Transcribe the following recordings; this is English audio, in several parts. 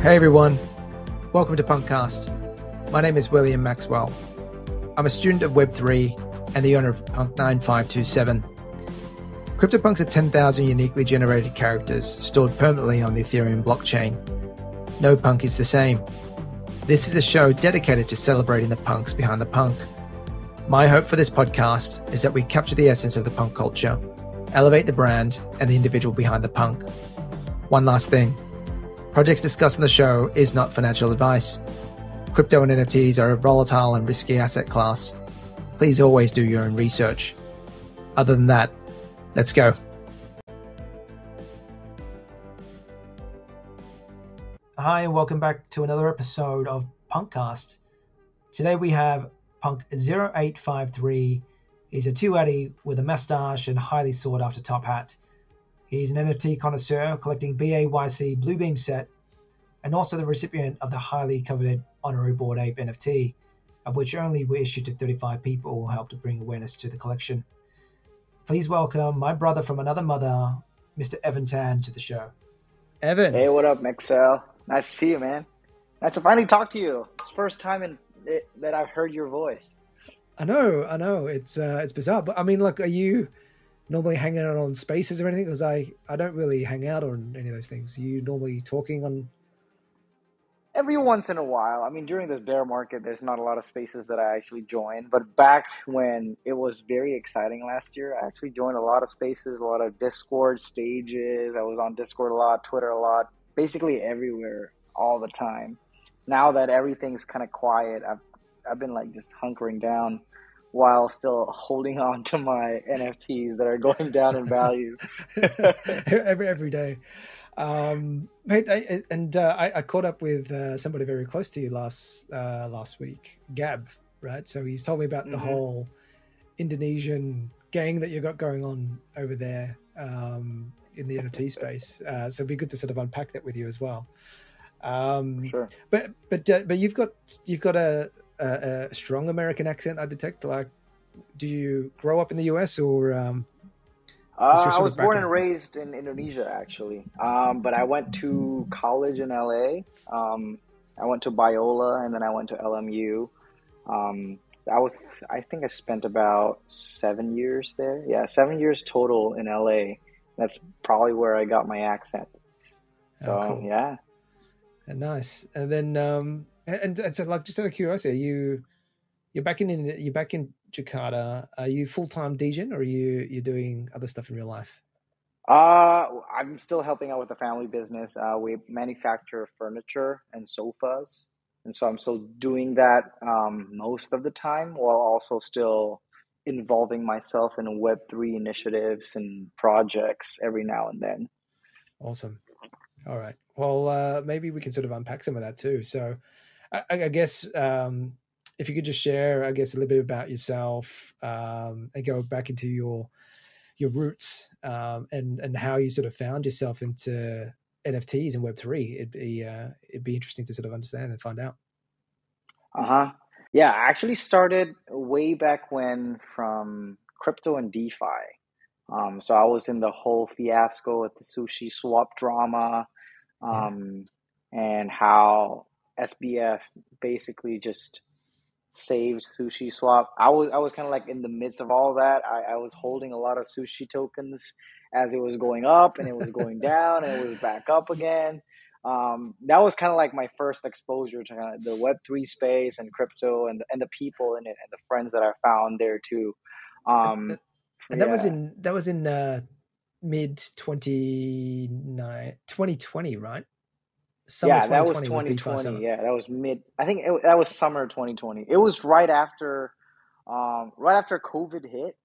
Hey everyone, welcome to PunkCast. My name is William Maxwell. I'm a student of Web3 and the owner of Punk8053. CryptoPunks are 10,000 uniquely generated characters stored permanently on the Ethereum blockchain. No punk is the same. This is a show dedicated to celebrating the punks behind the punk. My hope for this podcast is that we capture the essence of the punk culture, elevate the brand and the individual behind the punk. One last thing. Projects discussed on the show is not financial advice. Crypto and NFTs are a volatile and risky asset class. Please always do your own research. Other than that, let's go. Hi, and welcome back to another episode of PunkCast. Today we have Punk8053. He's a Atty with a mustache and highly sought after top hat. He's an NFT connoisseur collecting BAYC Bluebeam set and also the recipient of the highly coveted Honorary Bored Ape NFT, of which only were issued to 35 people who helped to bring awareness to the collection. Please welcome my brother from another mother, Mr. Evan Tan, to the show. Evan. Hey, what up, Maxwell? Nice to see you, man. Nice to finally talk to you. It's the first time that I've heard your voice. I know. It's bizarre, but I mean, look, are you normally hanging out on Spaces or anything? Because I don't really hang out on any of those things. Are you normally talking on? Every once in a while. I mean, during this bear market, there's not a lot of spaces that I actually join. But back when it was very exciting last year, I actually joined a lot of spaces, a lot of Discord stages. I was on Discord a lot, Twitter a lot, basically everywhere, all the time. Now that everything's kind of quiet, I've been like just hunkering down while still holding on to my NFTs that are going down in value. every day. Mate, I caught up with somebody very close to you last week, Gab, right? So he's told me about the whole Indonesian gang that you got going on over there in the NFT space. So it'd be good to sort of unpack that with you as well. Sure. But you've got a strong American accent, I detect. Like, do you grow up in the US or? I was born and raised in Indonesia, actually. But I went to college in LA. I went to Biola and then I went to LMU. I think I spent about 7 years there. Yeah, 7 years total in LA. That's probably where I got my accent. So, cool. Yeah. Nice. And then, and so, like, just out of curiosity, you're back in Jakarta. Are you full-time DJing, or are you doing other stuff in real life? I'm still helping out with the family business. We manufacture furniture and sofas, and so I'm still doing that most of the time, while also still involving myself in Web3 initiatives and projects every now and then. Awesome. All right. Well, maybe we can sort of unpack some of that too. So I guess if you could just share, I guess, a little bit about yourself and go back into your roots and how you sort of found yourself into NFTs and Web3. It'd be interesting to sort of understand and find out. Yeah, I actually started way back when from crypto and DeFi. So I was in the whole fiasco with the sushi swap drama, and how SBF basically just saved sushi swap. I was kind of like in the midst of all that. I was holding a lot of sushi tokens as it was going up and it was going down and it was back up again. That was kind of like my first exposure to kind of the Web3 space and crypto and the people in it and the friends that I found there too. And that was in mid 2020, right? Summer that was 2020. Yeah, that was I think that was summer 2020. It was right after COVID hit.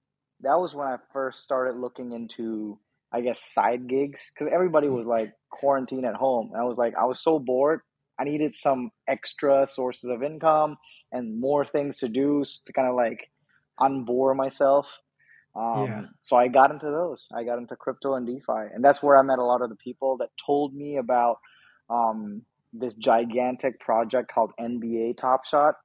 That was when I first started looking into, I guess, side gigs, because everybody was like quarantined at home. And I was so bored. I needed some extra sources of income and more things to do to kind of like unbore myself. So I got into those. I got into crypto and DeFi, and that's where I met a lot of the people that told me about this gigantic project called NBA Top Shot.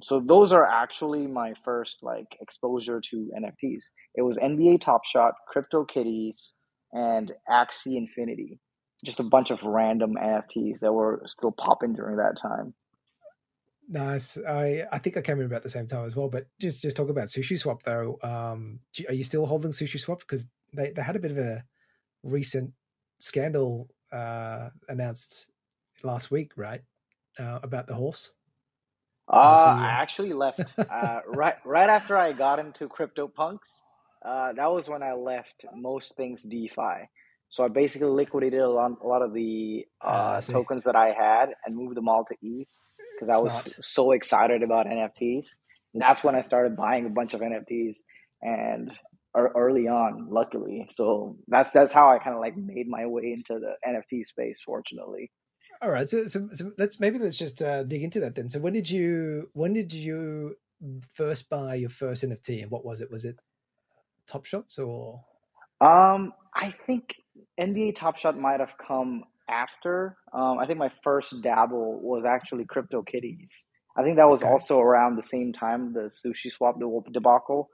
So those are actually my first like exposure to NFTs. It was NBA Top Shot, Crypto Kitties, and Axie Infinity. just a bunch of random NFTs that were still popping during that time. Nice. I think I came in about the same time as well. But just talk about Sushi Swap though. Are you still holding Sushi Swap? Because they had a bit of a recent scandal announced last week, right? About the horse. I actually left right after I got into CryptoPunks. That was when I left most things DeFi. So I basically liquidated a lot of the tokens that I had and moved them all to ETH because I was so excited about NFTs. And that's when I started buying a bunch of NFTs and early on, luckily. So that's how I kind of like made my way into the NFT space, fortunately. All right, so let's just dig into that then. So when did you first buy your first NFT, and what was it? Was it Top Shots or? I think NBA Top Shot might have come after. I think my first dabble was actually CryptoKitties. I think that was also around the same time the Sushi Swap debacle.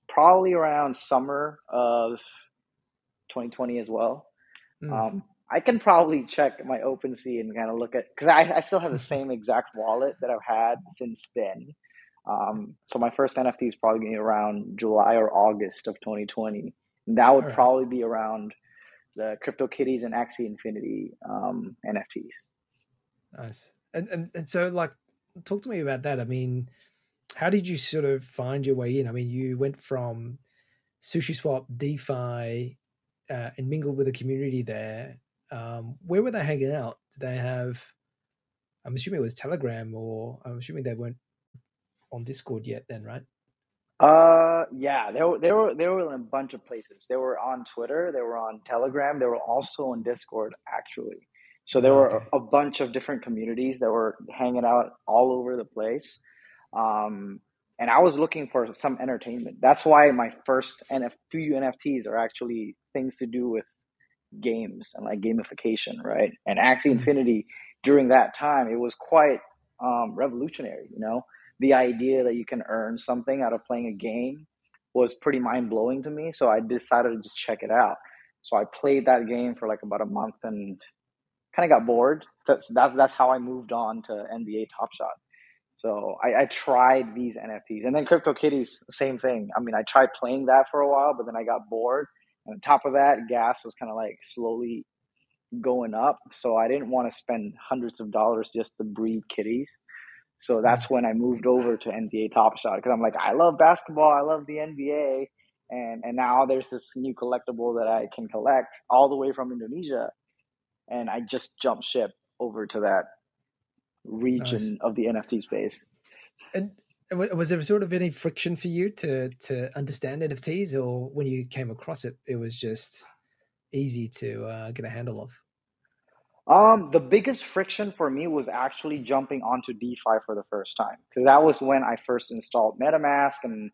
Probably around summer of 2020 as well. I can probably check my OpenSea and kind of look at, because I still have the same exact wallet that I've had since then. So my first NFT is probably going to be around July or August of 2020. And that would probably be around the CryptoKitties and Axie Infinity NFTs. Nice. And so, like, talk to me about that. I mean, how did you sort of find your way in? I mean, you went from Sushi Swap, DeFi, and mingled with the community there. Where were they hanging out? Did they have? I'm assuming it was Telegram, or I'm assuming they weren't on Discord yet. Then, right? Yeah, they were in a bunch of places. They were on Twitter, they were on Telegram, they were also on Discord actually. So there were a bunch of different communities that were hanging out all over the place. And I was looking for some entertainment. That's why my first few NFTs are actually things to do with games and like gamification, right? And Axie Infinity during that time, it was quite revolutionary, you know? The idea that you can earn something out of playing a game was pretty mind-blowing to me. So I decided to just check it out. So I played that game for like about a month and kind of got bored. That's how I moved on to NBA Top Shot. So I tried these NFTs. And then CryptoKitties, same thing. I mean, I tried playing that for a while, but then I got bored. And on top of that, gas was kind of like slowly going up. So I didn't want to spend hundreds of dollars just to breed kitties. So that's when I moved over to NBA Top Shot because I'm like, I love basketball, I love the NBA, and now there's this new collectible that I can collect all the way from Indonesia, and I just jumped ship over to that region of the NFT space. And was there sort of any friction for you to understand NFTs, or when you came across it, it was just easy to get a handle of? The biggest friction for me was actually jumping onto DeFi for the first time because that was when I first installed MetaMask and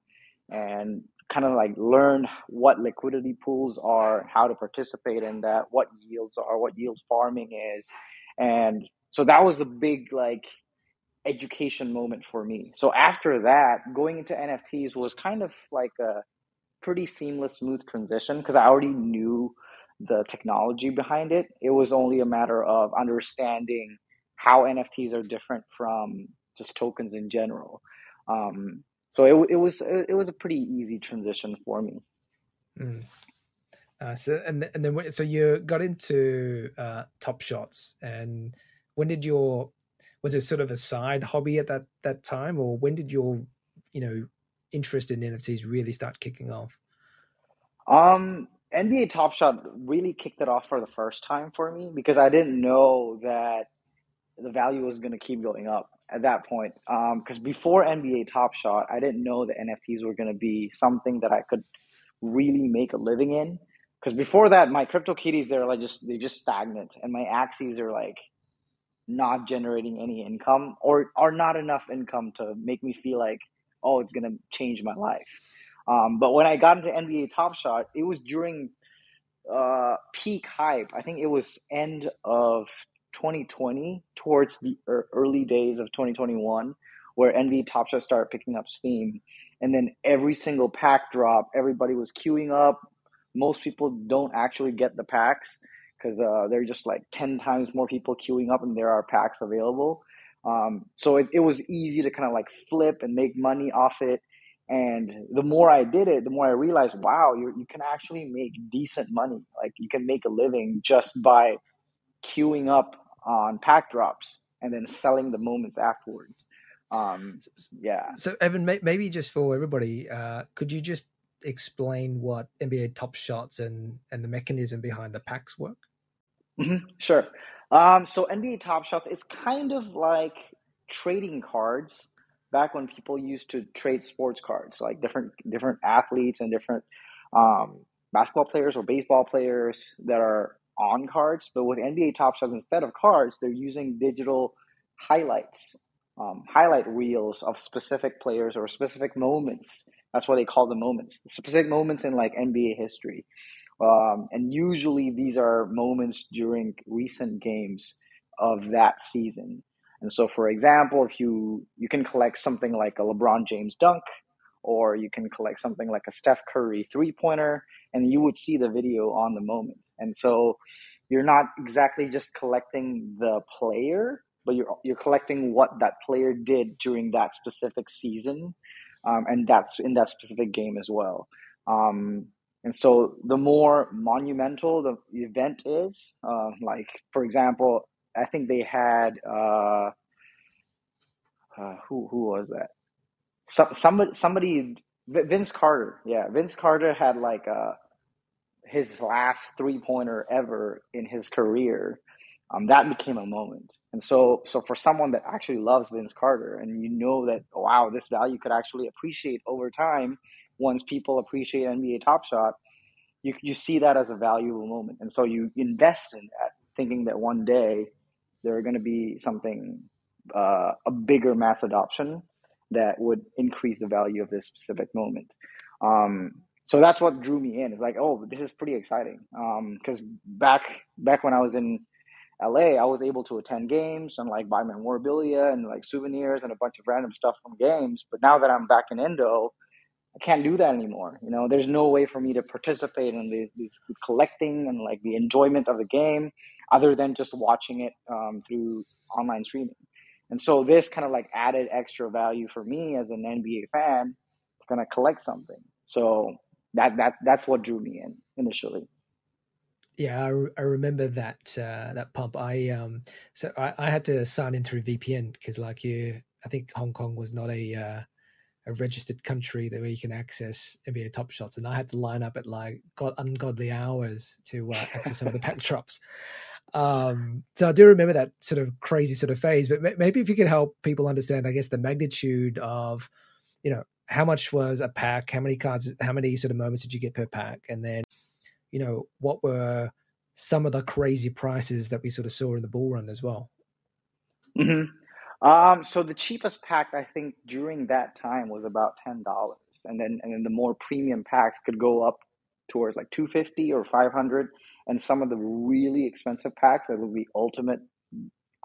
kind of like learned what liquidity pools are, how to participate in that, what yields are, what yield farming is, and so that was a big like education moment for me. So after that, going into NFTs was kind of like a pretty seamless, smooth transition because I already knew the technology behind it. It was only a matter of understanding how NFTs are different from just tokens in general. So it was a pretty easy transition for me. So you got into Top Shots, and when did was it sort of a side hobby at that time, or when did your interest in NFTs really start kicking off? NBA Top Shot really kicked it off for the first time for me because I didn't know that the value was going to keep going up at that point. Because before NBA Top Shot, I didn't know that NFTs were going to be something that I could really make a living in. Because before that, my CryptoKitties, they're just stagnant, and my Axies are like not generating any income or not enough income to make me feel like, oh, it's going to change my life. But when I got into NBA Top Shot, it was during peak hype. I think it was end of 2020 towards the early days of 2021 where NBA Top Shot started picking up steam. And then every single pack drop, everybody was queuing up. Most people don't actually get the packs because there are just like 10 times more people queuing up and there are packs available. So it was easy to kind of like flip and make money off it. And the more I did it, the more I realized, wow, you can actually make decent money. Like you can make a living just by queuing up on pack drops and then selling the moments afterwards. Yeah. So Evan, maybe just for everybody, could you just explain what NBA Top Shots and the mechanism behind the packs work? Mm-hmm. Sure. So NBA Top Shots, it's kind of like trading cards back when people used to trade sports cards, like different athletes and different basketball players or baseball players that are on cards. But with NBA Top Shots, instead of cards, they're using digital highlights, highlight reels of specific players or specific moments. That's why they call them moments, specific moments in like NBA history. And usually these are moments during recent games of that season. And so, for example, if you can collect something like a LeBron James dunk, or you can collect something like a Steph Curry three-pointer, and you would see the video on the moment. And so you're not exactly just collecting the player, but you're collecting what that player did during that specific season, and that's in that specific game as well. And so the more monumental the event is, like, for example, I think they had, who was that? Somebody, Vince Carter. Yeah, Vince Carter had like his last three-pointer ever in his career. That became a moment. And so for someone that actually loves Vince Carter, and you know that, wow, this value could actually appreciate over time once people appreciate NBA Top Shot, you see that as a valuable moment. And so you invest in that, thinking that one day there are going to be something, a bigger mass adoption that would increase the value of this specific moment. So that's what drew me in. It's like, oh, this is pretty exciting. Because back when I was in LA, I was able to attend games and like buy memorabilia and like souvenirs and a bunch of random stuff from games. But now that I'm back in Indo, I can't do that anymore. You know, there's no way for me to participate in these collecting and like the enjoyment of the game other than just watching it through online streaming. And so this kind of like added extra value for me as an NBA fan to kind of collect something. So that's what drew me in initially. Yeah, I remember that pump. I had to sign in through VPN because, like you, I think Hong Kong was not a registered country that where you can access NBA Top Shots, and I had to line up at like ungodly hours to access some of the pack drops. So I do remember that sort of crazy sort of phase. But maybe if you could help people understand, I guess, the magnitude of, you know, how much was a pack, how many cards, how many sort of moments did you get per pack, and then, you know, what were some of the crazy prices that we sort of saw in the bull run as well. Mm-hmm. So the cheapest pack I think during that time was about $10, and then the more premium packs could go up towards like $250 or $500, and some of the really expensive packs that would be ultimate.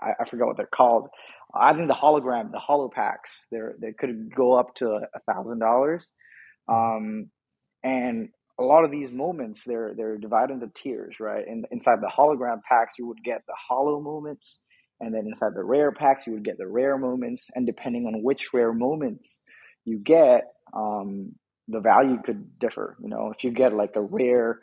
I forgot what they're called. I think the holo packs, they could go up to $1,000. And a lot of these moments, they're divided into tiers, right? And inside the hologram packs, you would get the holo moments, and then inside the rare packs, you would get the rare moments. And depending on which rare moments you get, the value could differ. You know, if you get like a rare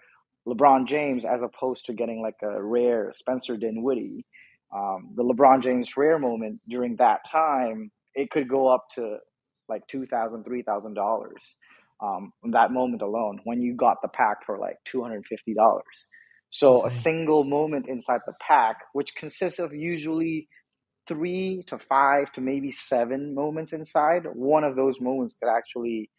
LeBron James as opposed to getting like a rare Spencer Dinwiddie, the LeBron James rare moment during that time, it could go up to like $2,000, $3,000 that moment alone when you got the pack for like $250. So Insane. A single moment inside the pack, which consists of usually 3 to 5 to maybe 7 moments inside, one of those moments could actually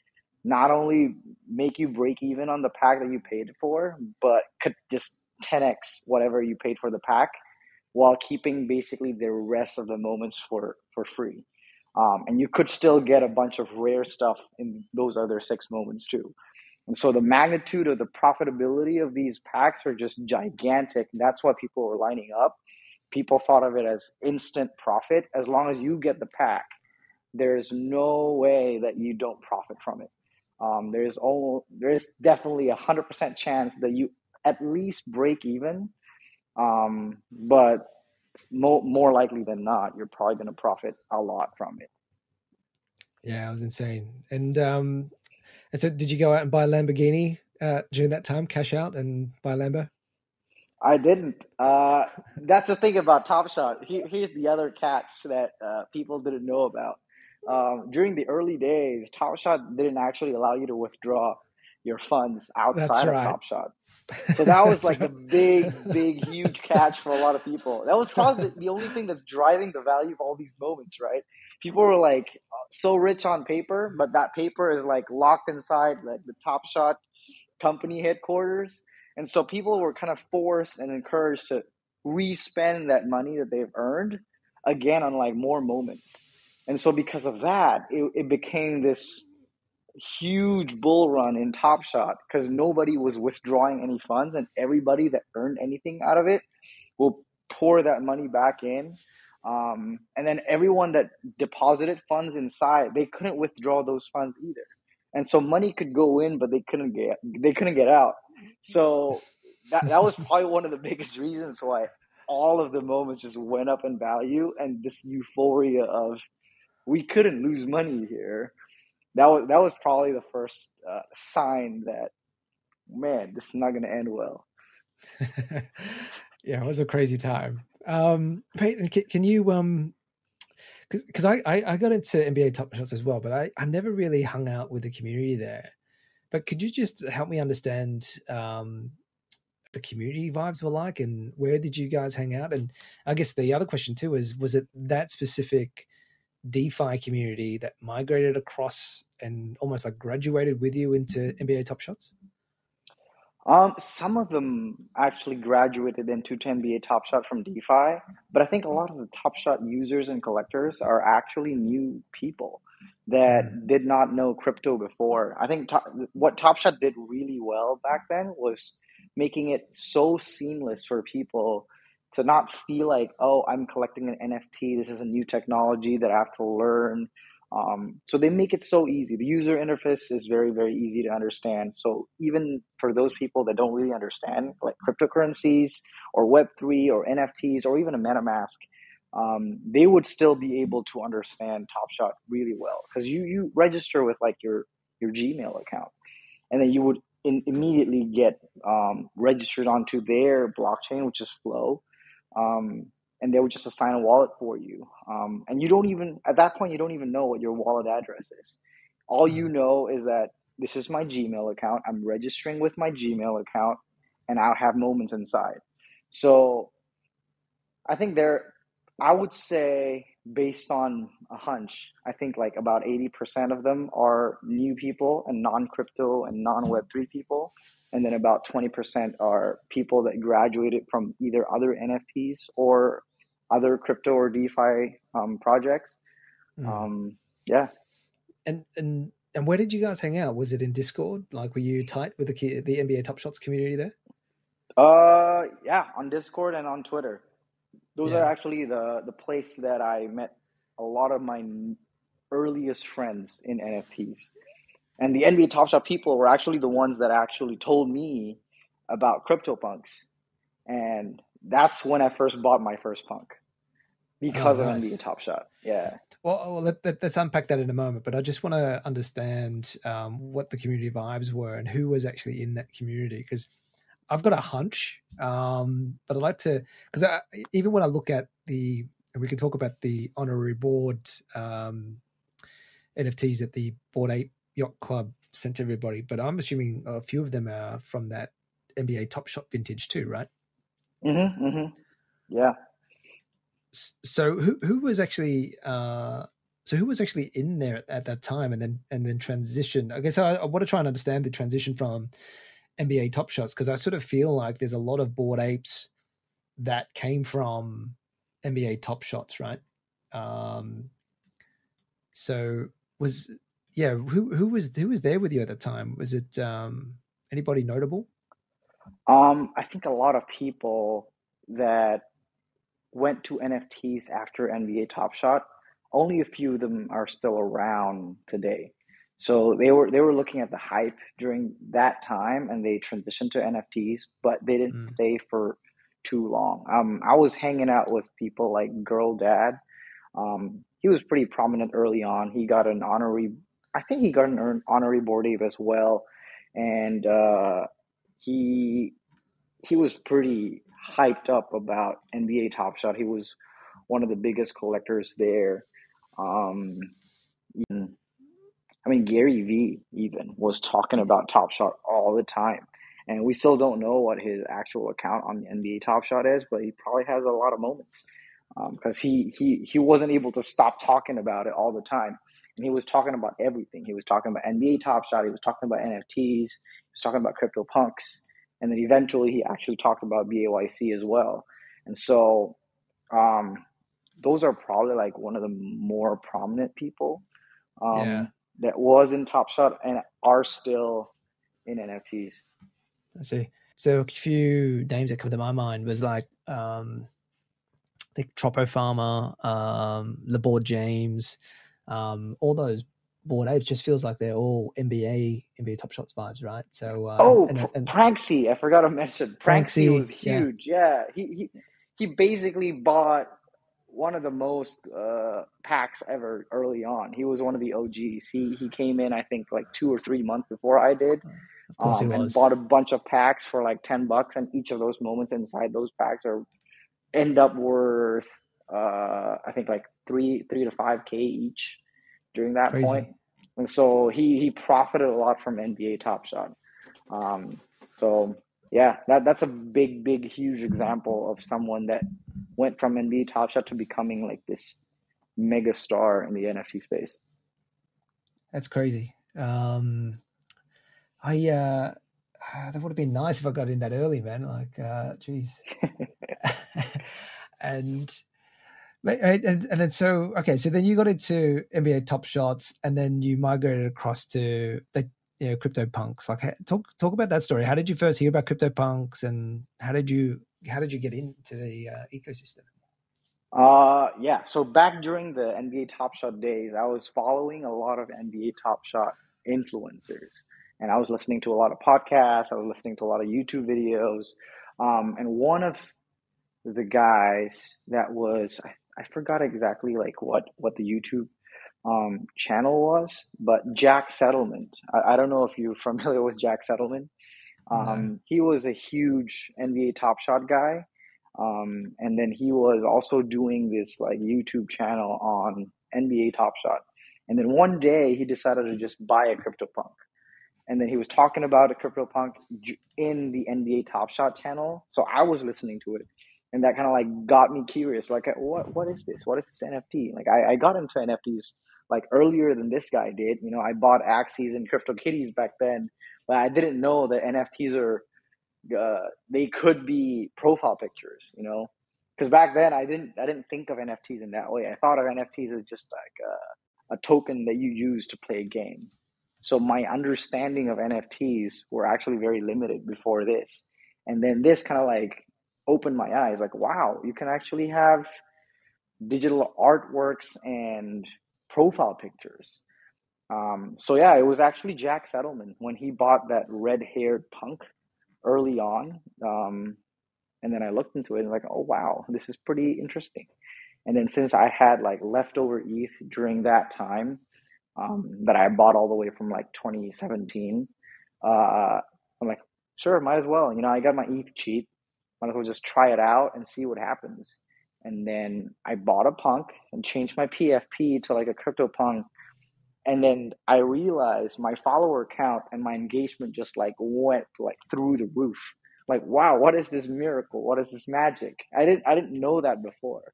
not only make you break even on the pack that you paid for, but could just 10x whatever you paid for the pack while keeping basically the rest of the moments for free. And you could still get a bunch of rare stuff in those other 6 moments too. And so the magnitude of the profitability of these packs are just gigantic. That's why people were lining up. People thought of it as instant profit. As long as you get the pack, there's no way that you don't profit from it. There's definitely 100% chance that you at least break even But more likely than not, you're probably going to profit a lot from it. Yeah, it was insane. And so did you go out and buy a Lamborghini during that time, cash out and buy a Lambo? I didn't. That's the thing about Top Shot. Here's the other catch that people didn't know about. During the early days, Top Shot didn't actually allow you to withdraw your funds That's outside of right. Top Shot. So that was like right. the big, huge catch for a lot of people. That was probably the only thing that's driving the value of all these moments, right? People were like so rich on paper, but that paper is like locked inside like the Top Shot company headquarters. And so people were kind of forced and encouraged to re-spend that money that they've earned again on like more moments. And so because of that, it became this huge bull run in Top Shot because nobody was withdrawing any funds, and everybody that earned anything out of it will pour that money back in. And then everyone that deposited funds inside, they couldn't withdraw those funds either. And so money could go in, but they couldn't get out. So that was probably one of the biggest reasons why all of the moments just went up in value, and this euphoria of we couldn't lose money here. That was probably the first sign that, man, this is not going to end well. Yeah, it was a crazy time. Peyton, can you because I got into NBA Top Shots as well, but I never really hung out with the community there. But could you just help me understand the community vibes were like, and where did you guys hang out? And I guess the other question too is, was it that specific DeFi community that migrated across and almost like graduated with you into NBA Top Shots? Some of them actually graduated into 10BA Top Shot from DeFi, but I think a lot of the Top Shot users and collectors are actually new people that did not know crypto before. I think what Top Shot did really well back then was making it so seamless for people to not feel like, oh, I'm collecting an NFT. This is a new technology that I have to learn. So they make it so easy. The user interface is very, very easy to understand. So even for those people that don't really understand, like cryptocurrencies or Web3 or NFTs or even a MetaMask, they would still be able to understand Top Shot really well because you register with like your Gmail account, and then you would immediately get registered onto their blockchain, which is Flow. And they would just assign a wallet for you. And you don't even, at that point, you don't even know what your wallet address is. All you know is that this is my Gmail account. I'm registering with my Gmail account, and I'll have moments inside. So I think I would say, based on a hunch, I think like about 80% of them are new people and non-crypto and non-Web3 people. And then about 20% are people that graduated from either other NFTs or other crypto or DeFi projects. Yeah. And where did you guys hang out? Was it in Discord? Like, were you tight with the NBA Top Shots community there? Yeah, on Discord and on Twitter. Those are actually the place that I met a lot of my earliest friends in NFTs. And the NBA Top Shot people were actually the ones that actually told me about CryptoPunks. And that's when I first bought my first punk, because of NBA Top Shot. Yeah. Well, let's unpack that in a moment. But I just want to understand what the community vibes were and who was actually in that community, because I've got a hunch, but I'd like to, because even when I look at and we can talk about the Honorary board NFTs that the Bored Ape Yacht Club sent to everybody, but I'm assuming a few of them are from that NBA Top Shot vintage too, right? Yeah. So who was actually in there at that time, and then transition? I guess I want to try and understand the transition from NBA Top Shots, because I sort of feel like there's a lot of Bored Apes that came from NBA Top Shots, right? So who was there with you at the time? Was it anybody notable? I think a lot of people that went to NFTs after NBA Top Shot, only a few of them are still around today. So they were looking at the hype during that time, and they transitioned to NFTs, but they didn't stay for too long. I was hanging out with people like Girl Dad. He was pretty prominent early on. He got an honorary, I think he got an honorary Bored Ape as well, and he was pretty hyped up about NBA Top Shot. He was one of the biggest collectors there. I mean, Gary Vee even was talking about Top Shot all the time. And we still don't know what his actual account on the NBA Top Shot is, but he probably has a lot of moments because he wasn't able to stop talking about it all the time. And he was talking about everything. He was talking about NBA Top Shot. He was talking about NFTs. He was talking about CryptoPunks. And then eventually he actually talked about BAYC as well. And so those are probably like one of the more prominent people that was in Top Shot and are still in NFTs. I see. So a few names that come to my mind was like the Tropo Farmer, LeBron James, all those Bored Apes just feels like they're all NBA Top Shots vibes, right? So and Pranksy, I forgot to mention. Pranksy was huge. Yeah. He basically bought one of the most packs ever early on. He was one of the OGs. He came in, I think, like 2 or 3 months before I did. Of course he was. And bought a bunch of packs for like $10, and each of those moments inside those packs end up worth I think like 3 to 5K each during that point. And so he profited a lot from NBA Top Shot. So yeah, that's a big huge example of someone that went from NBA Top Shot to becoming like this mega star in the NFT space. That's crazy. That would have been nice if I got in that early, man. Like, geez. and then so then you got into NBA Top Shots, and then you migrated across to the CryptoPunks. Like, talk about that story. How did you first hear about CryptoPunks, and how did you get into the ecosystem? Yeah. So back during the NBA Top Shot days, I was following a lot of NBA Top Shot influencers, and I was listening to a lot of podcasts. I was listening to a lot of YouTube videos, and one of the guys that was I forgot exactly like what the YouTube channel was, but Jack Settlement. I don't know if you're familiar with Jack Settlement. No. He was a huge NBA Top Shot guy. And then he was also doing this like YouTube channel on NBA Top Shot. And then one day he decided to just buy a CryptoPunk. And then he was talking about a CryptoPunk in the NBA Top Shot channel. So I was listening to it. And that kind of like got me curious. Like, what is this? What is this NFT? Like, I got into NFTs like earlier than this guy did. You know, I bought Axies and CryptoKitties back then, but I didn't know that NFTs are they could be profile pictures, you know, because back then I didn't think of NFTs in that way. I thought of NFTs as just like a token that you use to play a game. So my understanding of NFTs were actually very limited before this. And then this kind of like opened my eyes, like, wow, you can actually have digital artworks and profile pictures. So yeah, it was actually Jack Settlement when he bought that red-haired punk early on. And then I looked into it and like, oh, wow, this is pretty interesting. And then since I had like leftover ETH during that time, that I bought all the way from like 2017, I'm like, sure, might as well. You know, I got my ETH cheap. Might as well just try it out and see what happens. And then I bought a punk and changed my PFP to like a CryptoPunk. And then I realized my follower count and my engagement just like went like through the roof. Like, wow, what is this miracle? What is this magic? I didn't know that before.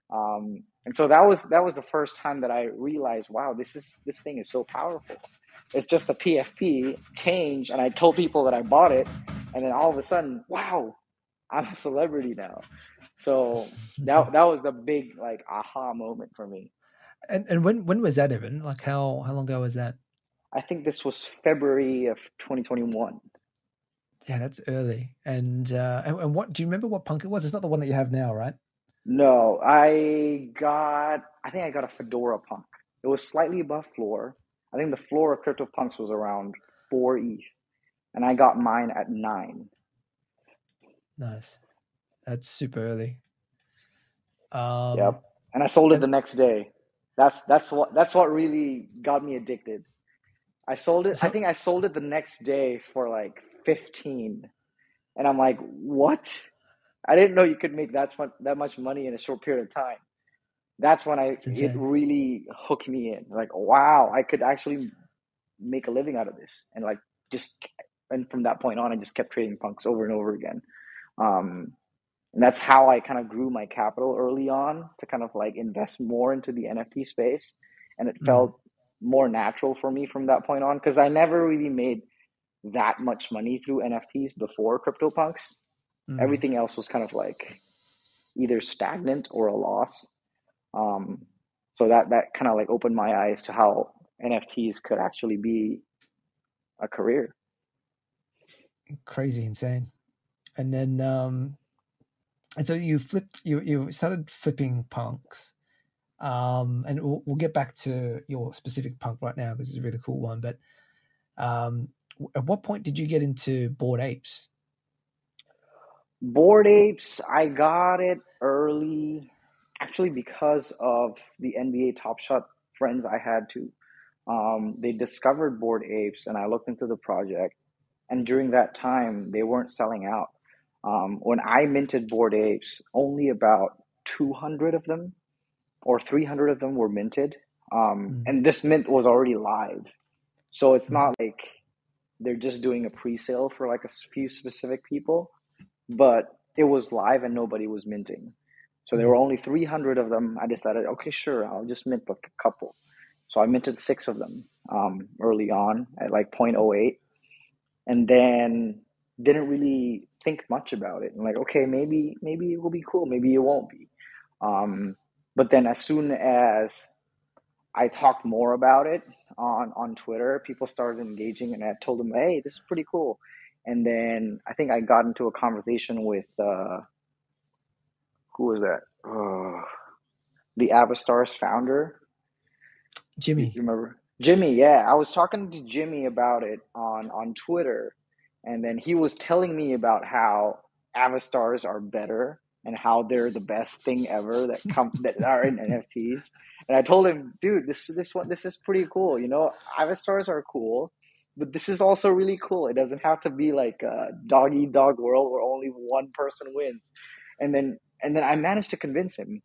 And so that was the first time that I realized, wow, this thing is so powerful. It's just a PFP change, and I told people that I bought it, and then all of a sudden, wow, I'm a celebrity now. So that was the big like aha moment for me. And when was that, Evan? Like how long ago was that? I think this was February of 2021. Yeah, that's early. And what do you remember what punk it was? It's not the one that you have now, right? No, I think I got a Fedora punk. It was slightly above floor. I think the floor of CryptoPunks was around 4 ETH, and I got mine at 9. Nice. That's super early. Yep. And I sold it the next day. That's what really got me addicted. I sold it. I think I sold it the next day for like 15, and I'm like, what? I didn't know you could make that much money in a short period of time. That's when it really hooked me in. Like, wow, I could actually make a living out of this, and from that point on, I just kept trading punks over and over again. And that's how I kind of grew my capital early on to kind of like invest more into the NFT space. And it felt more natural for me from that point on, because I never really made that much money through NFTs before CryptoPunks. Everything else was kind of like either stagnant or a loss. So that kind of like opened my eyes to how NFTs could actually be a career. Crazy, insane. And then, and so you started flipping punks. And we'll get back to your specific punk right now because it's a really cool one. But at what point did you get into Bored Apes? Bored Apes, I got it early, actually because of the NBA Top Shot friends I had too. They discovered Bored Apes, and I looked into the project. And during that time, they weren't selling out. When I minted Bored Apes, only about 200 of them or 300 of them were minted. And this mint was already live. So it's not like they're just doing a pre-sale for like a few specific people, but it was live and nobody was minting. So there were only 300 of them. I decided, okay, sure, I'll just mint like a couple. So I minted 6 of them early on at like 0.08, and then didn't really think much about it. I'm like, okay, maybe it will be cool, maybe it won't be. But then as soon as I talked more about it on Twitter, people started engaging, and I told them, hey, this is pretty cool. And then I think I got into a conversation with, who was that? The Avastars founder. Jimmy. You remember? Jimmy, yeah. I was talking to Jimmy about it on Twitter, and then he was telling me about how Avastars are better and how they're the best thing ever that are in NFTs. And I told him, dude, this is pretty cool. You know, Avastars are cool, but this is also really cool. It doesn't have to be like a dog-eat-dog world where only one person wins. And then I managed to convince him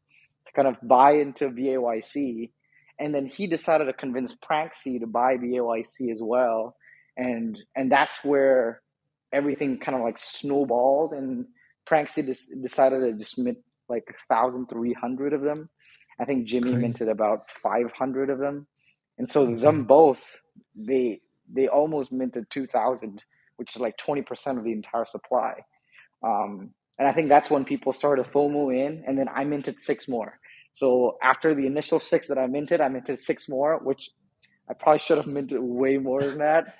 to kind of buy into BAYC. And then he decided to convince Pranksy to buy BAYC as well. And that's where everything kind of like snowballed. And Pranksy decided to just mint like 1,300 of them. I think Jimmy minted about 500 of them. And so them both, they almost minted 2,000, which is like 20% of the entire supply. And I think that's when people started to FOMO in, and then I minted 6 more. So after the initial 6 that I minted 6 more, which I probably should have minted way more than that.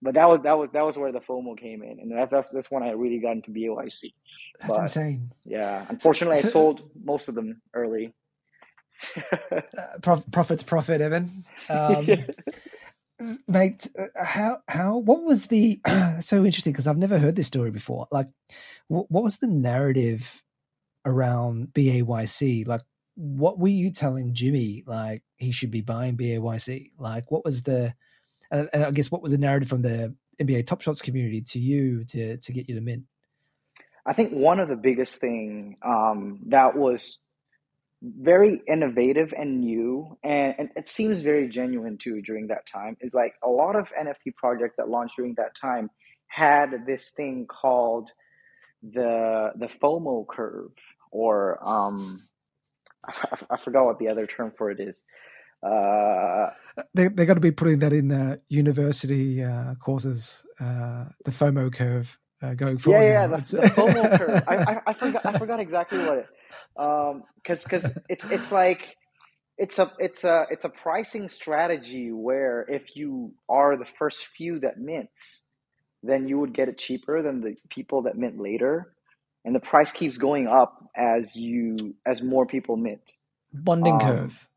But that was where the FOMO came in, and that's when I really got into BOIC. That's insane. Yeah, unfortunately, I sold most of them early. Profit's profit, Evan. Mate, what was the so interesting, because I've never heard this story before. Like, what was the narrative around BAYC? Like, what were you telling Jimmy, like, he should be buying BAYC? Like, what was the, and I guess what was the narrative from the NBA Top Shots community to you to get you to mint? I think one of the biggest thing that was very innovative and new, and it seems very genuine too during that time, is like a lot of NFT projects that launched during that time had this thing called the FOMO curve, or I forgot what the other term for it is. They're going to be putting that in university courses, the FOMO curve. Going forward, the FOMO curve. I forgot exactly what it. Because it's like it's a pricing strategy where if you are the first few that mints, then you would get it cheaper than the people that mint later, and the price keeps going up as more people mint. Bonding curve.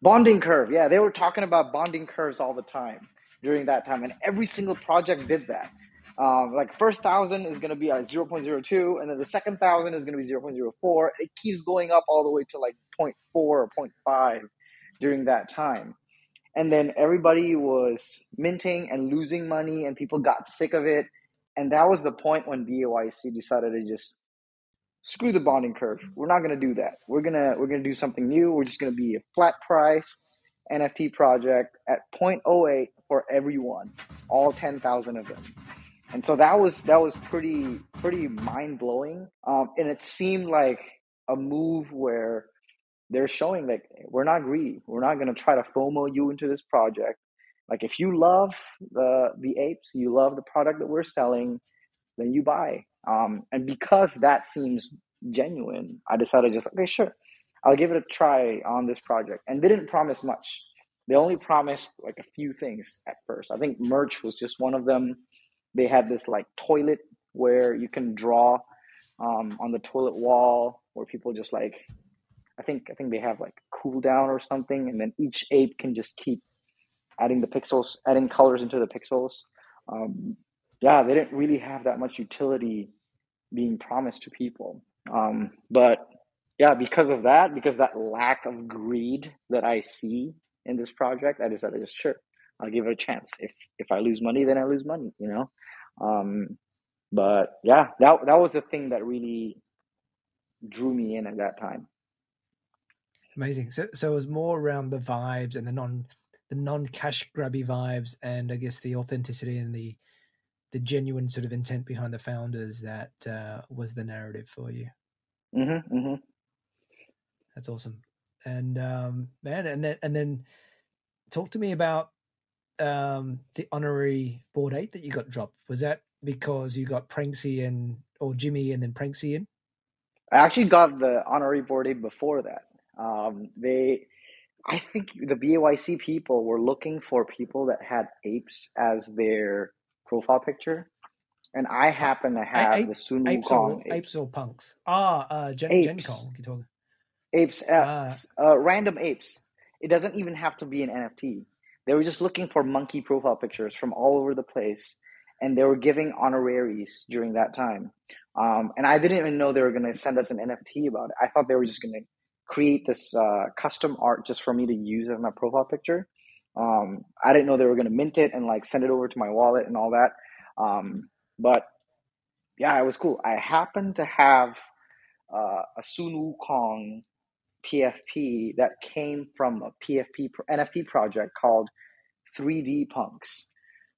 Bonding curve. Yeah, they were talking about bonding curves all the time during that time, and every single project did that. Like first 1,000 is going to be at 0.02, and then the second 1,000 is going to be 0.04. It keeps going up all the way to like 0.4 or 0.5 during that time. And then everybody was minting and losing money, and people got sick of it. And that was the point when BAYC decided to just screw the bonding curve. We're not going to do that. We're gonna do something new. We're just going to be a flat price NFT project at 0.08 for everyone, all 10,000 of them. And so that was pretty mind blowing. And it seemed like a move where they're showing like we're not greedy. We're not going to try to FOMO you into this project. Like if you love the apes, you love the product that we're selling, then you buy. And because that seems genuine, I decided just, okay, sure, I'll give it a try on this project. And they didn't promise much. They only promised like a few things at first. I think merch was just one of them. They had this like toilet where you can draw on the toilet wall where people just like, I think they have like cooldown or something, and then each ape can just keep adding colors into the pixels. Yeah, they didn't really have that much utility being promised to people. But yeah, because that lack of greed that I see in this project, I decided just sure, I'll give it a chance. If I lose money, then I lose money, you know. But yeah, that was the thing that really drew me in at that time. Amazing. So it was more around the vibes and the non-cash grabby vibes, and I guess the authenticity and the genuine sort of intent behind the founders that was the narrative for you. Mm-hmm, mm-hmm. That's awesome. And man, and then talk to me about the honorary Bored Ape that you got dropped. Was that because you got Pranksy or Jimmy and then Pranksy in? I actually got the honorary Bored Ape before that. I think the BAYC people were looking for people that had apes as their profile picture, and I happen to have the Sun Wukong ape. Apes or punks? Gen Con. You're talking apes, random apes. It doesn't even have to be an NFT. They were just looking for monkey profile pictures from all over the place, and they were giving honoraries during that time. And I didn't even know they were going to send us an NFT about it. I thought they were just going to create this custom art just for me to use as my profile picture. I didn't know they were going to mint it and like send it over to my wallet and all that. But yeah, it was cool. I happened to have a Sun Wukong PFP that came from a PFP NFT project called 3D Punks.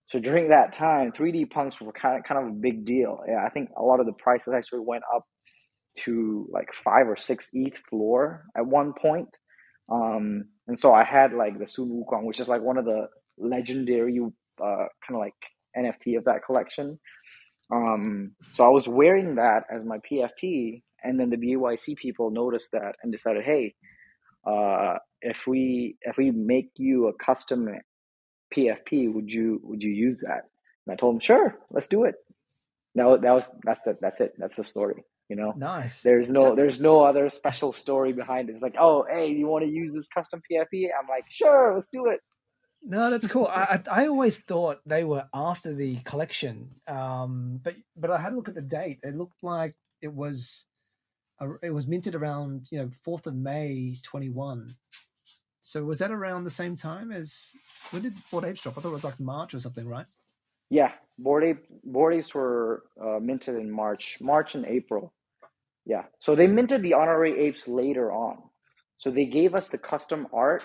So during that time, 3D Punks were kind of a big deal. Yeah, I think a lot of the prices actually went up to like 5 or 6 ETH floor at one point. And so I had like the Sun Wukong, which is like one of the legendary kind of like NFT of that collection. So I was wearing that as my PFP, and then the BYC people noticed that and decided, hey, if we make you a custom PFP, would you use that? And I told them, sure, let's do it. That's it. That's the story. You know, nice. There's no other special story behind it. It's like, oh, hey, you want to use this custom PFP? I'm like, sure, let's do it. No, that's cool. I always thought they were after the collection, but I had a look at the date. It looked like it was minted around 4th of May 21. So was that around the same time as when did Bored Apes drop? I thought it was like March or something, right? Yeah, Bored Apes were minted in March and April. Yeah, so they minted the honorary apes later on. So they gave us the custom art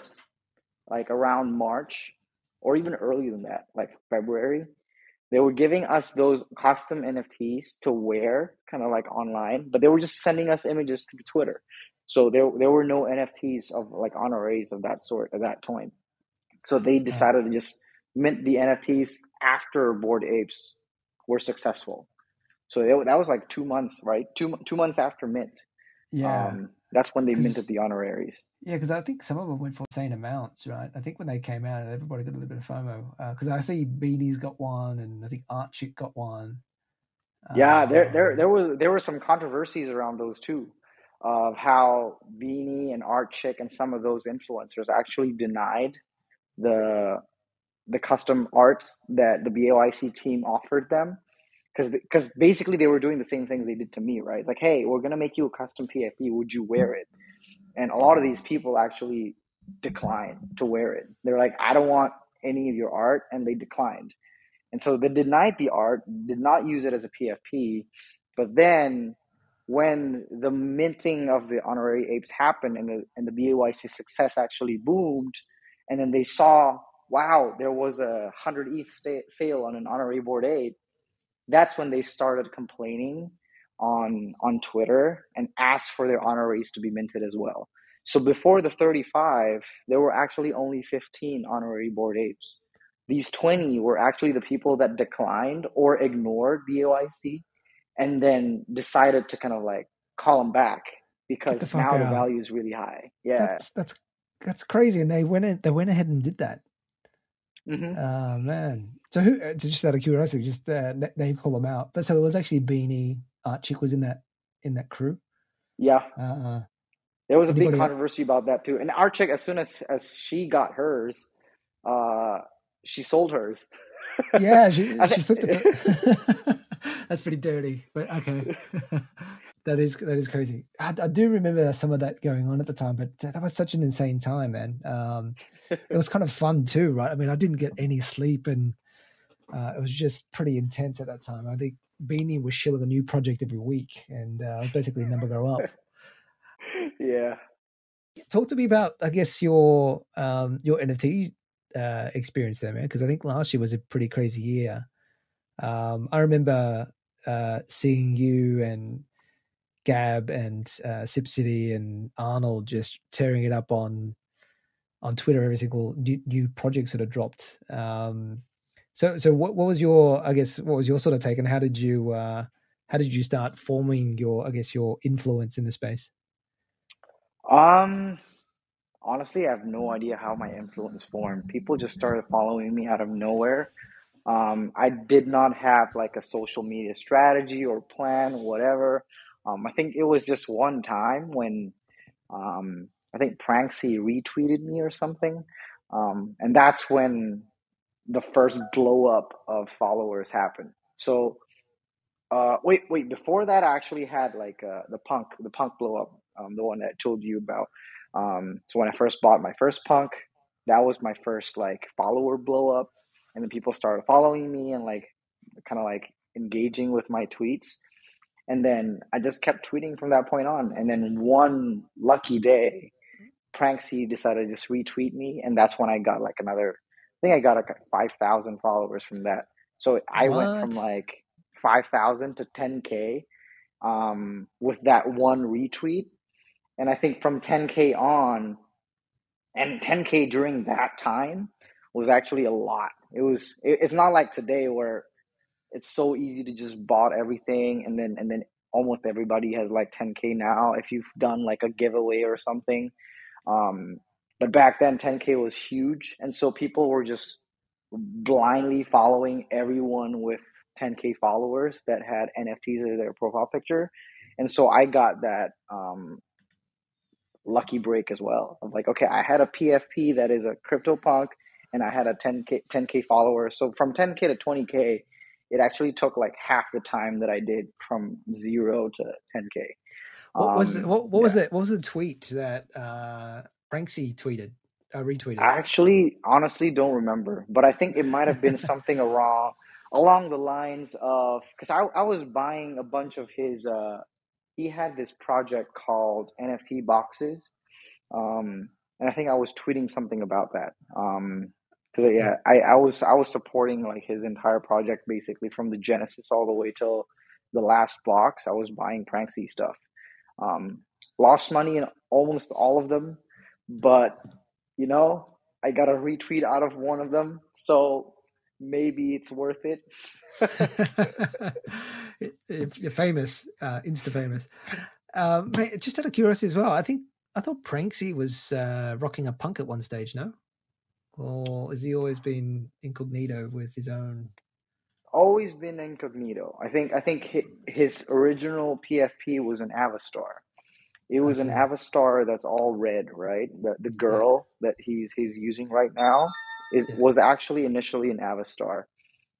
like around March or even earlier than that, like February. They were giving us those custom NFTs to wear kind of like online, but they were just sending us images through Twitter. So there were no NFTs of like honoraries of that sort at that time. So they decided to just mint the NFTs after Bored Apes were successful. So that was like 2 months, right? Two months after mint. Yeah. That's when they minted the honoraries. Yeah, because I think some of them went for insane amounts, right? I think when they came out, everybody got a little bit of FOMO. Because I see Beanie's got one, and I think Archie got one. Yeah, there were some controversies around those too, of how Beanie and Artchick and some of those influencers actually denied the custom arts that the BOIC team offered them. because basically they were doing the same things they did to me, right? Like, hey, we're gonna make you a custom PFP. Would you wear it? And a lot of these people actually declined to wear it. They're like, I don't want any of your art, and they declined. And so they denied the art, did not use it as a PFP. But then when the minting of the honorary apes happened and the BAYC success actually boomed, and then they saw, wow, there was a 100 ETH sale on an honorary Bored Ape, that's when they started complaining on Twitter and asked for their honoraries to be minted as well. So before the 35, there were actually only 15 honorary Bored Apes. These 20 were actually the people that declined or ignored BOIC and then decided to kind of like call them back because now the value is really high. Yeah. That's crazy. And they went ahead and did that. Mm-hmm. Oh man. So who, just out of curiosity, just name call them out. But so it was actually Beanie Chick was in that crew. Yeah. There was a big controversy about that too. And Archik, as soon as she got hers, she sold hers. Yeah, she flipped it. That's pretty dirty, but okay. That is crazy. I do remember some of that going on at the time, but that was such an insane time, man. It was kind of fun too, right? I mean, I didn't get any sleep, and it was just pretty intense at that time. I think Beanie was shilling a new project every week, and I was basically never grow up. Yeah. Talk to me about, I guess, your NFT experience there, man, because I think last year was a pretty crazy year. I remember seeing you and Gab and Sip City and Arnold just tearing it up on Twitter. Every single new project sort of dropped. So what was your sort of take, and how did you start forming your influence in the space? Honestly, I have no idea how my influence formed. People just started following me out of nowhere. I did not have like a social media strategy or plan, whatever. I think it was just one time when I think Pranksy retweeted me or something. And that's when the first blow up of followers happened. So wait, before that I actually had like the punk blow up, the one that I told you about. So when I first bought my first punk, that was my first like follower blow up, and then people started following me and like kind of like engaging with my tweets. And then I just kept tweeting from that point on. And then one lucky day, Pranksy decided to just retweet me, and that's when I got like another. I think I got like 5,000 followers from that. So I went from like 5,000 to 10K with that one retweet. And I think from 10K on, and 10K during that time was actually a lot. It's not like today where it's so easy to just bought everything, and then almost everybody has like 10K now if you've done like a giveaway or something. But back then 10K was huge, and so people were just blindly following everyone with 10K followers that had NFTs as their profile picture. And so I got that lucky break as well. Of like, okay, I had a PFP that is a CryptoPunk, and I had a 10K follower. So from 10K to 20K, it actually took like half the time that I did from 0 to 10K. What was the tweet that Pranksy tweeted? Retweeted. I actually honestly don't remember, but I think it might have been something along the lines of, because I was buying a bunch of his. He had this project called NFT boxes, and I think I was tweeting something about that. Yeah, I was supporting like his entire project basically from the genesis all the way till the last box. I was buying Pranksy stuff. Lost money in almost all of them, but you know, I got a retweet out of one of them, so maybe it's worth it. If you're famous, insta famous. Mate, just out of curiosity as well, I thought Pranksy was rocking a punk at one stage, no? Or has he always been incognito with his own? Always been incognito. I think his original PFP was an Avastar. It was an Avastar that's all red, right? The girl that he's using right now was actually initially an Avastar,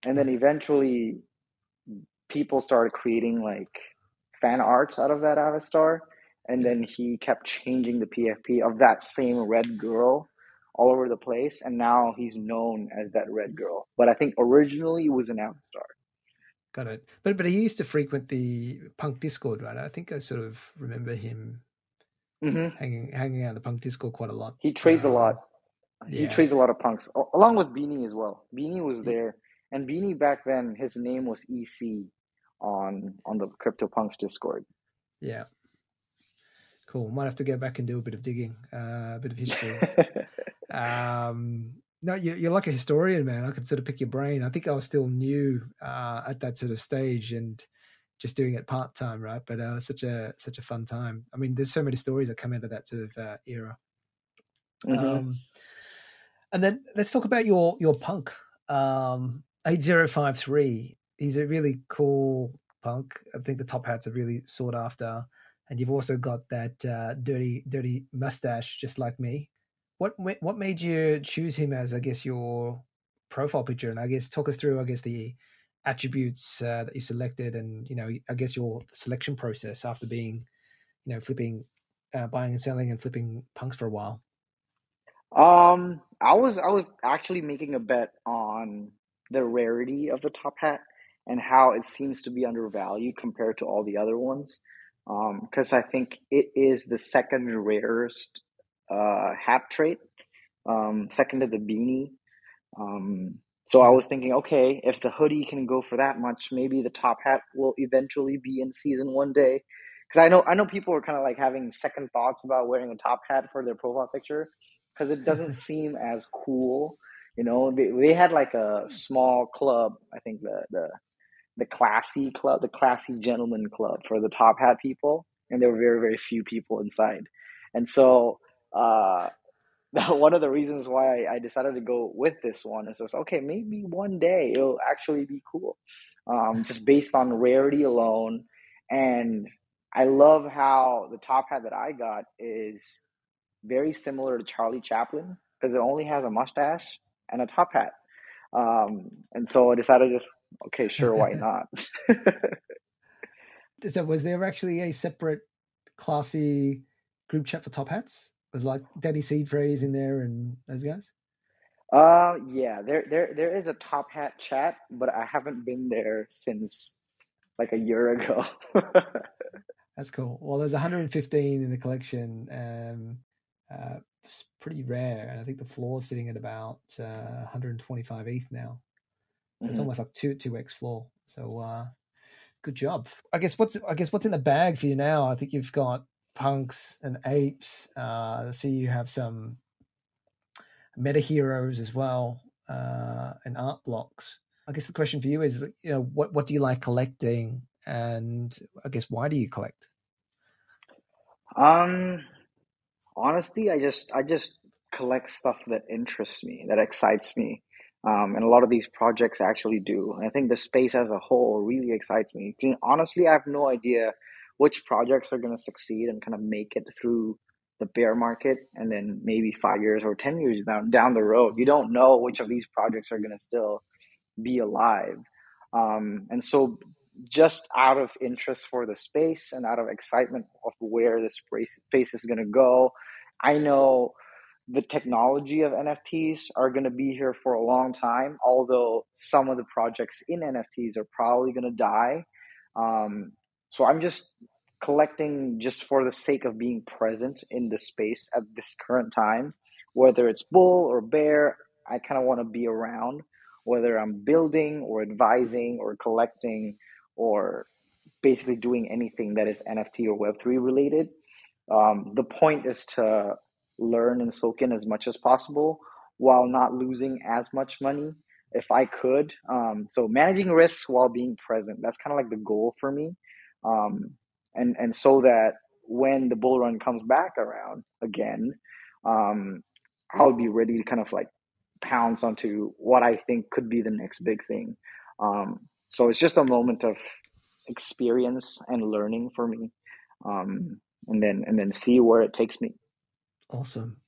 and then eventually people started creating like fan arts out of that avatar, and then he kept changing the PFP of that same red girl all over the place, and now he's known as that red girl. But I think originally it was an avatar. Got it. But he used to frequent the punk Discord, right? I think I sort of remember him hanging out in the punk Discord quite a lot. He trades a lot. Yeah. He trades a lot of punks, along with Beanie as well. Beanie was there, and Beanie back then, his name was EC on the CryptoPunks Discord. Yeah. Cool. Might have to go back and do a bit of digging, a bit of history. No, you're like a historian, man. I could sort of pick your brain. I think I was still new at that sort of stage and just doing it part time, right? But such a fun time. I mean, there's so many stories that come out of that sort of era. And then let's talk about your punk. 8053. He's a really cool punk. I think the top hats are really sought after. And you've also got that dirty mustache, just like me. What made you choose him as, I guess, your profile picture? And I guess talk us through, I guess, the attributes that you selected, and I guess your selection process after being, flipping, buying and selling and flipping punks for a while. I was actually making a bet on the rarity of the top hat and how it seems to be undervalued compared to all the other ones. Because I think it is the second rarest hat trait, second to the beanie. So I was thinking, okay, if the hoodie can go for that much, maybe the top hat will eventually be in season one day. Because I know people are kind of like having second thoughts about wearing a top hat for their profile picture because it doesn't seem as cool. They had like a small club, I think the classy club, the classy gentleman club for the top hat people, and there were very, very few people inside. And so one of the reasons why I decided to go with this one is just, okay, maybe one day it'll actually be cool, just based on rarity alone. And I love how the top hat that I got is very similar to Charlie Chaplin because it only has a mustache and a top hat. And so I decided just, okay, sure, why not? So was there actually a separate classy group chat for top hats? Was like Daddy Seed Phrase in there and those guys? Yeah, there is a top hat chat, but I haven't been there since like a year ago. That's cool. Well, there's 115 in the collection. It's pretty rare, and I think the floor is sitting at about 125 ETH now. So it's almost like 2x floor. So good job. I guess what's in the bag for you now? I think you've got punks and apes. So you have some meta heroes as well, and art blocks. I guess the question for you is, what do you like collecting, and I guess why do you collect? Honestly, I just collect stuff that interests me, that excites me. And a lot of these projects actually do. And I think the space as a whole really excites me. Honestly, I have no idea which projects are going to succeed and kind of make it through the bear market, and then maybe 5 years or 10 years down the road. You don't know which of these projects are going to still be alive. And so just out of interest for the space and out of excitement of where this space is going to go, I know the technology of NFTs are going to be here for a long time, although some of the projects in NFTs are probably going to die. So I'm just collecting just for the sake of being present in the space at this current time, whether it's bull or bear. I kind of want to be around, whether I'm building or advising or collecting or basically doing anything that is NFT or Web3 related. The point is to learn and soak in as much as possible while not losing as much money if I could. So managing risks while being present, that's kind of like the goal for me. And so that when the bull run comes back around again, I'll be ready to kind of like pounce onto what I think could be the next big thing. So it's just a moment of experience and learning for me, and then see where it takes me. Awesome.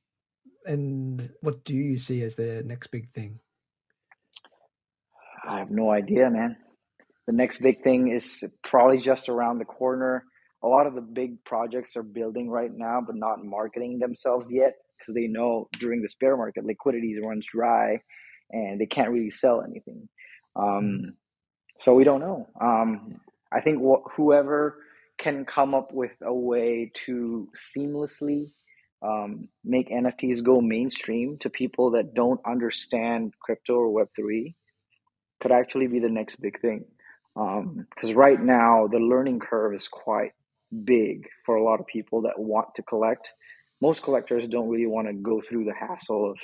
And what do you see as the next big thing? I have no idea, man. The next big thing is probably just around the corner. A lot of the big projects are building right now, but not marketing themselves yet because they know during this bear market, liquidity runs dry and they can't really sell anything. So we don't know. I think whoever can come up with a way to seamlessly make NFTs go mainstream to people that don't understand crypto or Web3 could actually be the next big thing. Because right now, the learning curve is quite big for a lot of people that want to collect. Most collectors don't really want to go through the hassle of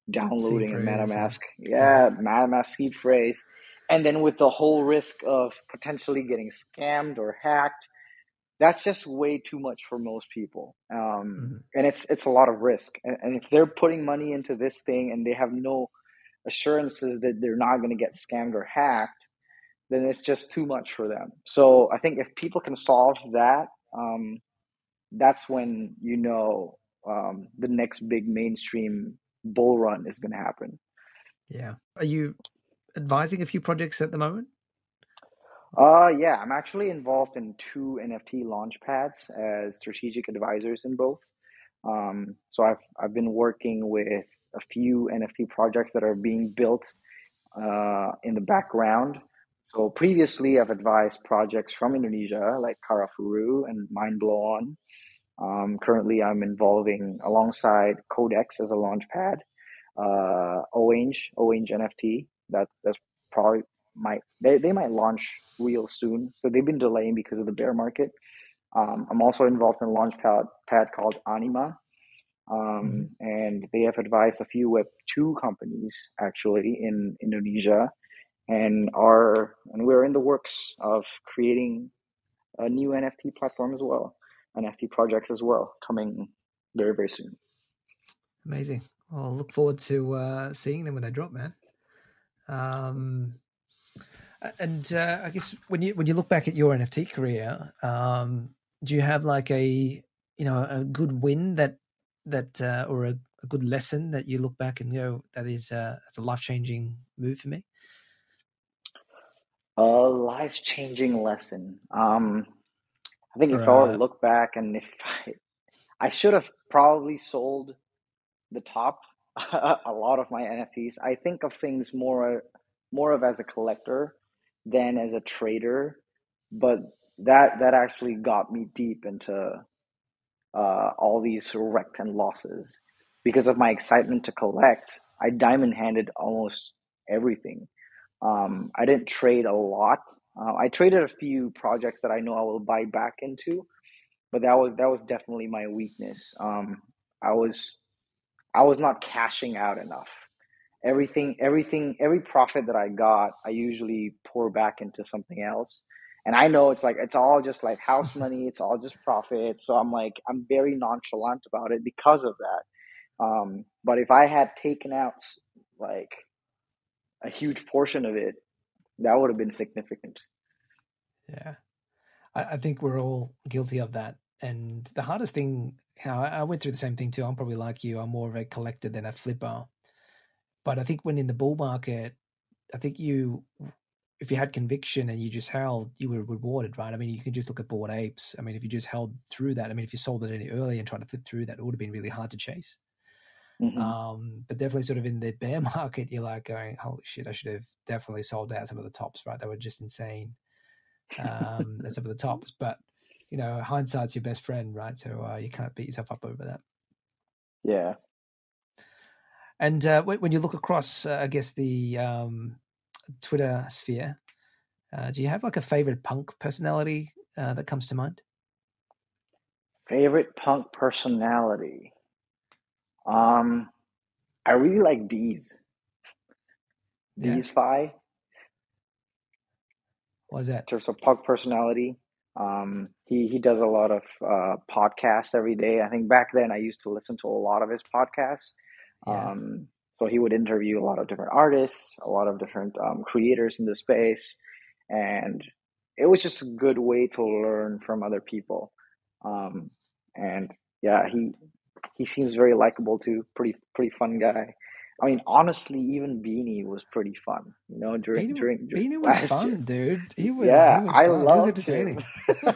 downloading a MetaMask. MetaMask seed phrase. And then with the whole risk of potentially getting scammed or hacked, that's just way too much for most people. And it's a lot of risk. And if they're putting money into this thing and they have no assurances that they're not going to get scammed or hacked, then it's just too much for them. So I think if people can solve that, that's when the next big mainstream bull run is going to happen. Yeah. Are you advising a few projects at the moment? Yeah, I'm actually involved in 2 NFT launch pads as strategic advisors in both. So I've been working with a few NFT projects that are being built in the background. So previously, I've advised projects from Indonesia like Karafuru and Mindblow On. Currently, I'm involving alongside Codex as a launch pad, Orange NFT. That's probably they might launch real soon. So they've been delaying because of the bear market. I'm also involved in a launch pad called Anima. And they have advised a few Web2 companies actually in Indonesia, and we're in the works of creating a new NFT platform as well, NFT projects as well, coming very, very soon. Amazing. Well, I'll look forward to seeing them when they drop, man. And I guess when you look back at your NFT career, do you have like a good win that or a good lesson that you look back and that's a life-changing move for me? A life-changing lesson. I think if I were to look back and if I should have probably sold the top a lot of my NFTs. I think of things more of as a collector than as a trader, but that actually got me deep into all these wrecked and losses. Because of my excitement to collect, I diamond handed almost everything. I didn't trade a lot. I traded a few projects that I know I will buy back into, but that was definitely my weakness. I was not cashing out enough. Every profit that I got, I usually pour back into something else. And I know it's all just like house money. It's all just profit. So I'm very nonchalant about it because of that. But if I had taken out like a huge portion of it, that would have been significant. Yeah. I think we're all guilty of that. And the hardest thing, I went through the same thing too. I'm probably like you. I'm more of a collector than a flipper. But I think when in the bull market, I think if you had conviction and you just held, you were rewarded, right? I mean, you can just look at Bored Apes. I mean, if you just held through that, I mean, if you sold it any early and tried to flip through that, it would have been really hard to chase. But definitely sort of in the bear market, you're like going, holy shit, I should have definitely sold out some of the tops, right? They were just insane. That's some of the tops, but hindsight's your best friend, right? So you can't beat yourself up over that. Yeah. And when you look across, I guess the Twitter sphere, do you have like a favorite punk personality that comes to mind? Favorite punk personality? I really like D's. D's Fi. What is that? In terms of punk personality, he does a lot of podcasts every day. I think back then I used to listen to a lot of his podcasts. So he would interview a lot of different artists, a lot of different creators in the space, and it was just a good way to learn from other people. And yeah, he seems very likable too. Pretty fun guy. I mean, honestly, even Beanie was pretty fun. Beanie was fun, year. Dude. He was I fun. He was loved entertaining. him.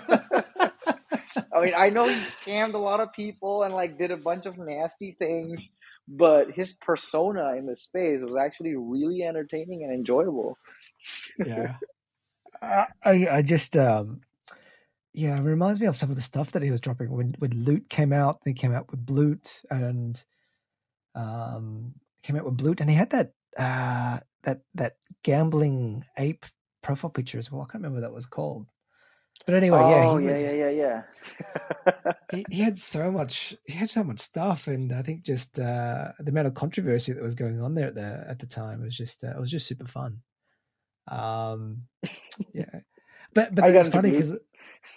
I mean, I know he scammed a lot of people and like did a bunch of nasty things, but his persona in the space was actually really entertaining and enjoyable. Yeah. I just it reminds me of some of the stuff that he was dropping when Loot came out. They came out with Bloot and he had that gambling ape profile picture as well. I can't remember what that was called. But anyway, yeah. he had so much stuff, and I think just the amount of controversy that was going on there at the time was just it was just super fun. Yeah, but it's funny because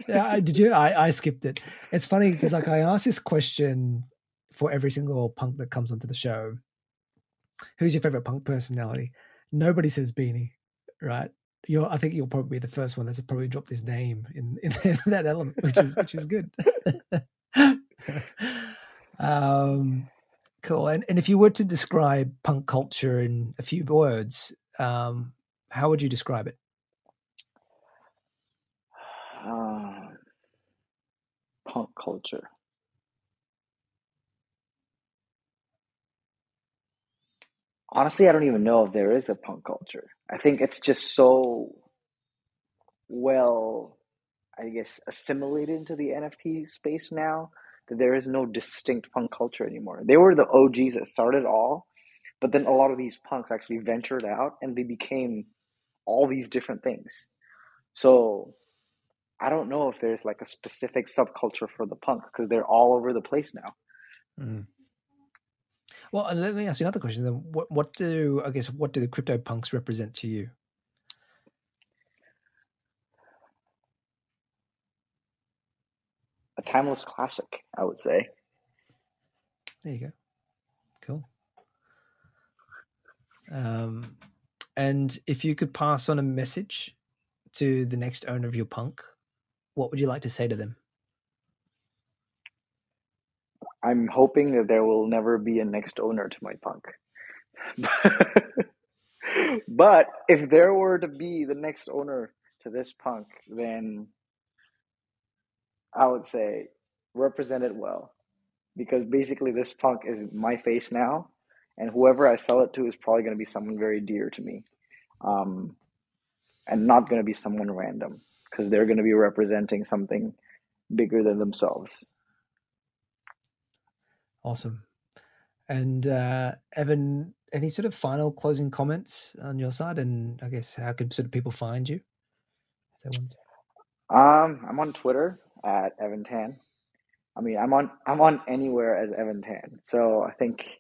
I skipped it. It's funny because like I asked this question for every single punk that comes onto the show. Who's your favorite punk personality? Nobody says Beanie, right? I think you'll probably be the first one that's probably dropped his name in that element, which is good. Cool. And if you were to describe punk culture in a few words, how would you describe it? Punk culture. Honestly, I don't even know if there is a punk culture. I think it's just so well, I guess, assimilated into the NFT space now that there is no distinct punk culture anymore. They were the OGs that started all, but then a lot of these punks actually ventured out and they became all these different things. So I don't know if there's like a specific subculture for the punk because they're all over the place now. Mm. Well, let me ask you another question then. What do the crypto punks represent to you? A timeless classic, I would say. There you go. Cool. And if you could pass on a message to the next owner of your punk, what would you like to say to them? I'm hoping that there will never be a next owner to my punk. But if there were to be the next owner to this punk, then I would say represent it well. Because basically this punk is my face now, and whoever I sell it to is probably going to be someone very dear to me. And not going to be someone random, because they're going to be representing something bigger than themselves. Awesome. And Evan, any sort of final closing comments on your side? And I guess how could sort of people find you if they want to? I'm on Twitter at Evan Tan. I mean, I'm on anywhere as Evan Tan. So I think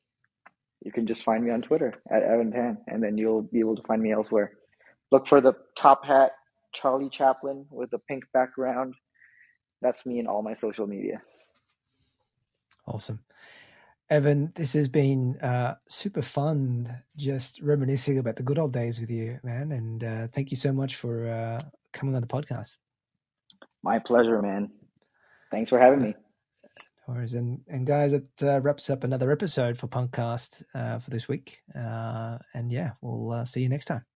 you can just find me on Twitter at Evan Tan, and then you'll be able to find me elsewhere. Look for the top hat Charlie Chaplin with the pink background. That's me in all my social media. Awesome. Evan, this has been super fun, just reminiscing about the good old days with you, man. And thank you so much for coming on the podcast. My pleasure, man. Thanks for having me. No worries. And guys, it wraps up another episode for PunkCast for this week. And yeah, we'll see you next time.